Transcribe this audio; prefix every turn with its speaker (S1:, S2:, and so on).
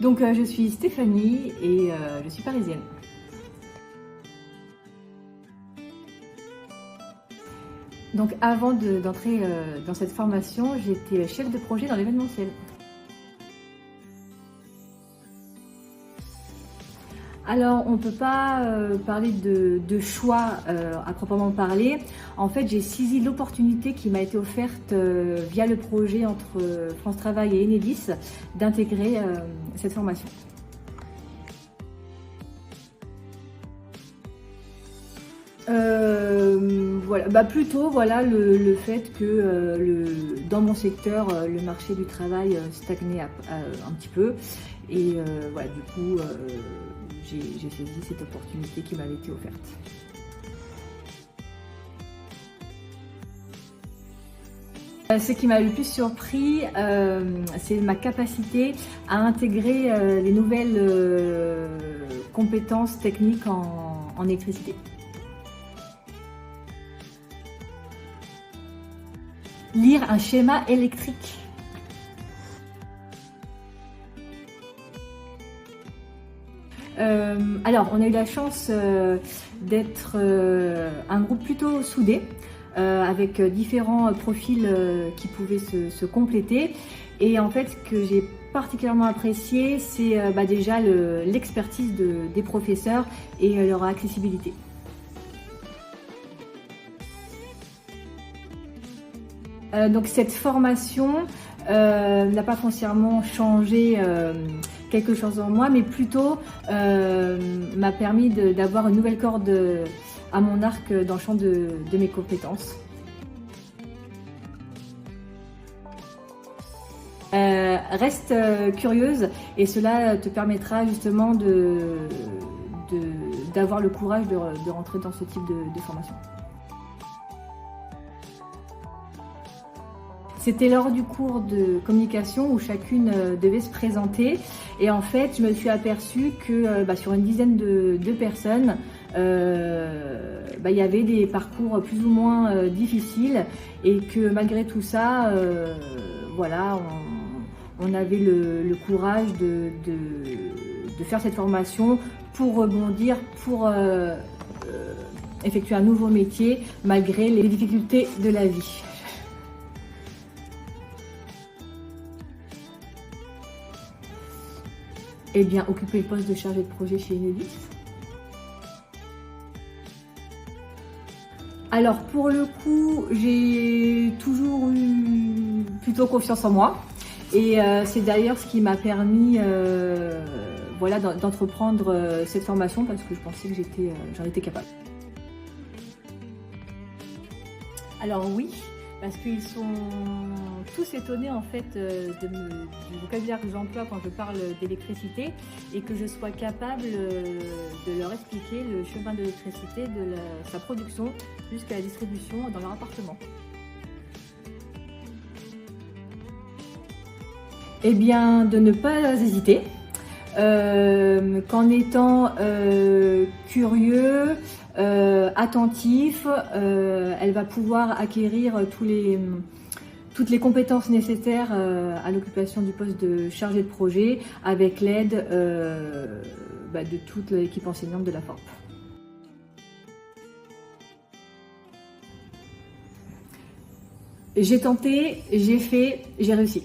S1: Donc je suis Stéphanie et je suis parisienne. Donc avant d'entrer dans cette formation, j'étais chef de projet dans l'événementiel. Alors on ne peut pas parler de choix à proprement parler. En fait, j'ai saisi l'opportunité qui m'a été offerte via le projet entre France Travail et Enedis d'intégrer cette formation. Voilà, plutôt voilà, le fait que dans mon secteur, le marché du travail stagnait un petit peu. Et voilà, du coup, j'ai saisi cette opportunité qui m'avait été offerte. Ce qui m'a le plus surpris, c'est ma capacité à intégrer les nouvelles compétences techniques en électricité. Lire un schéma électrique. Alors, on a eu la chance d'être un groupe plutôt soudé, avec différents profils qui pouvaient se compléter. Et en fait, ce que j'ai particulièrement apprécié, c'est déjà l'expertise des professeurs et leur accessibilité. Donc cette formation n'a pas foncièrement changé quelque chose en moi, mais plutôt m'a permis d'avoir une nouvelle corde à mon arc dans le champ de mes compétences. Reste curieuse et cela te permettra justement d'avoir le courage de rentrer dans ce type de formation. C'était lors du cours de communication où chacune devait se présenter et en fait je me suis aperçue que sur une dizaine de personnes il y avait des parcours plus ou moins difficiles et que malgré tout ça voilà, on avait le courage de faire cette formation pour rebondir, pour effectuer un nouveau métier malgré les difficultés de la vie. Eh bien, occuper le poste de chargé de projet chez Enedis. Alors, pour le coup, j'ai toujours eu plutôt confiance en moi. Et c'est d'ailleurs ce qui m'a permis voilà, d'entreprendre cette formation parce que je pensais que j'en étais capable. Alors oui, parce qu'ils sont tous étonnés en fait du vocabulaire que j'emploie quand je parle d'électricité et que je sois capable de leur expliquer le chemin de l'électricité, de sa production jusqu'à la distribution dans leur appartement. Eh bien, de ne pas hésiter, qu'en étant curieux, attentif, elle va pouvoir acquérir toutes les compétences nécessaires à l'occupation du poste de chargé de projet avec l'aide de toute l'équipe enseignante de la FORP. J'ai tenté, j'ai fait, j'ai réussi.